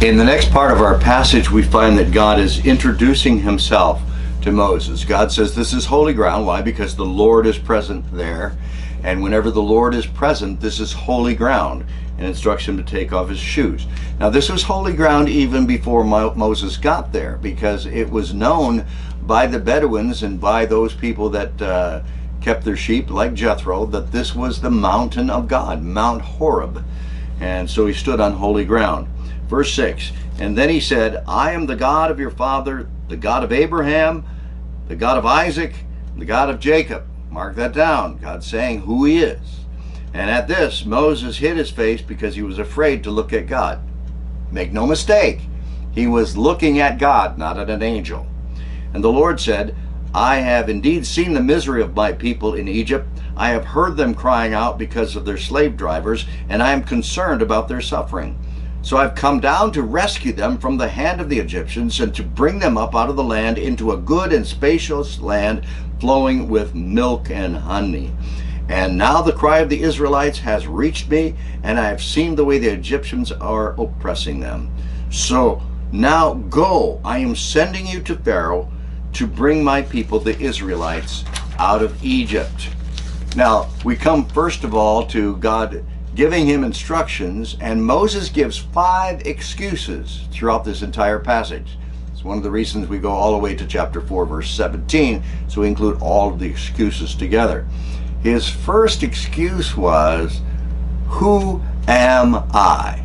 In the next part of our passage, we find that God is introducing himself to Moses. God says this is holy ground. Why? Because the Lord is present there. And whenever the Lord is present, this is holy ground, and instructs him to take off his shoes. Now, this was holy ground even before Moses got there, because it was known by the Bedouins and by those people that kept their sheep, like Jethro, that this was the mountain of God, Mount Horeb. And so he stood on holy ground. Verse 6, and then he said, I am the God of your father, the God of Abraham, the God of Isaac, the God of Jacob. Mark that down. God's saying who he is. And at this, Moses hid his face because he was afraid to look at God. Make no mistake, he was looking at God, not at an angel. And the Lord said, I have indeed seen the misery of my people in Egypt. I have heard them crying out because of their slave drivers, and I am concerned about their suffering. So I've come down to rescue them from the hand of the Egyptians and to bring them up out of the land into a good and spacious land flowing with milk and honey. And now the cry of the Israelites has reached me, and I have seen the way the Egyptians are oppressing them. So now go, I am sending you to Pharaoh to bring my people, the Israelites, out of Egypt. Now, we come first of all to God giving him instructions, and Moses gives 5 excuses throughout this entire passage. It's one of the reasons we go all the way to chapter 4, verse 17, so we include all of the excuses together. His first excuse was, who am I?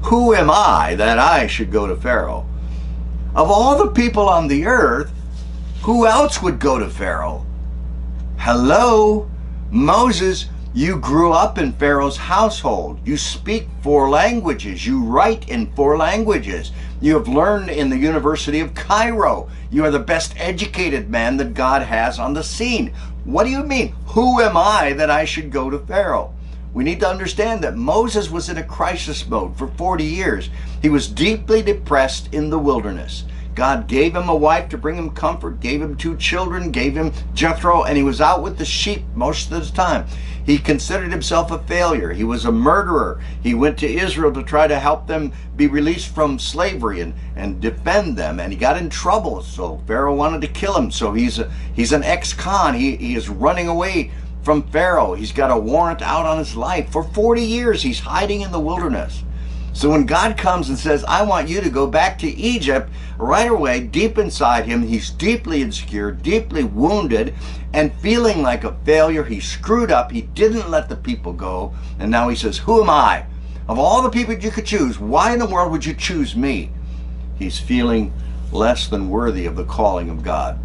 Who am I that I should go to Pharaoh? Of all the people on the earth, who else would go to Pharaoh? Hello, Moses, you grew up in Pharaoh's household. You speak 4 languages. You write in 4 languages. You have learned in the University of Cairo. You are the best educated man that God has on the scene. What do you mean? Who am I that I should go to Pharaoh? We need to understand that Moses was in a crisis mode for 40 years. He was deeply depressed in the wilderness. God gave him a wife to bring him comfort, gave him 2 children, gave him Jethro, and he was out with the sheep most of the time. He considered himself a failure. He was a murderer. He went to Israel to try to help them be released from slavery and defend them, and he got in trouble. So Pharaoh wanted to kill him. So he's an ex-con. He is running away from Pharaoh. He's got a warrant out on his life. For 40 years, he's hiding in the wilderness. So when God comes and says, I want you to go back to Egypt, right away, deep inside him, he's deeply insecure, deeply wounded, and feeling like a failure. He screwed up. He didn't let the people go. And now he says, who am I? Of all the people you could choose, why in the world would you choose me? He's feeling less than worthy of the calling of God.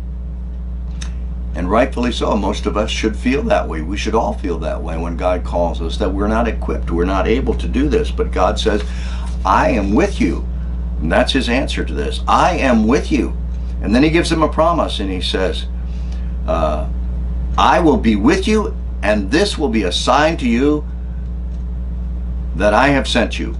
And rightfully so. Most of us should feel that way. We should all feel that way when God calls us, that we're not equipped, we're not able to do this. But God says, I am with you. And that's his answer to this. I am with you. And then he gives him a promise, and he says, I will be with you, and this will be a sign to you that I have sent you.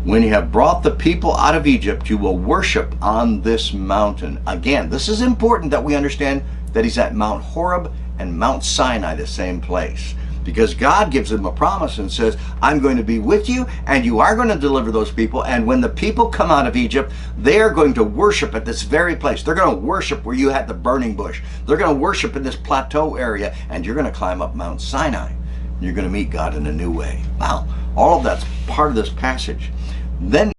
When you have brought the people out of Egypt, you will worship on this mountain. Again, this is important that we understand that he's at Mount Horeb and Mount Sinai, the same place. Because God gives him a promise and says, I'm going to be with you, and you are going to deliver those people. And when the people come out of Egypt, they are going to worship at this very place. They're going to worship where you had the burning bush. They're going to worship in this plateau area, and you're going to climb up Mount Sinai. And you're going to meet God in a new way. Wow, all of that's part of this passage. Then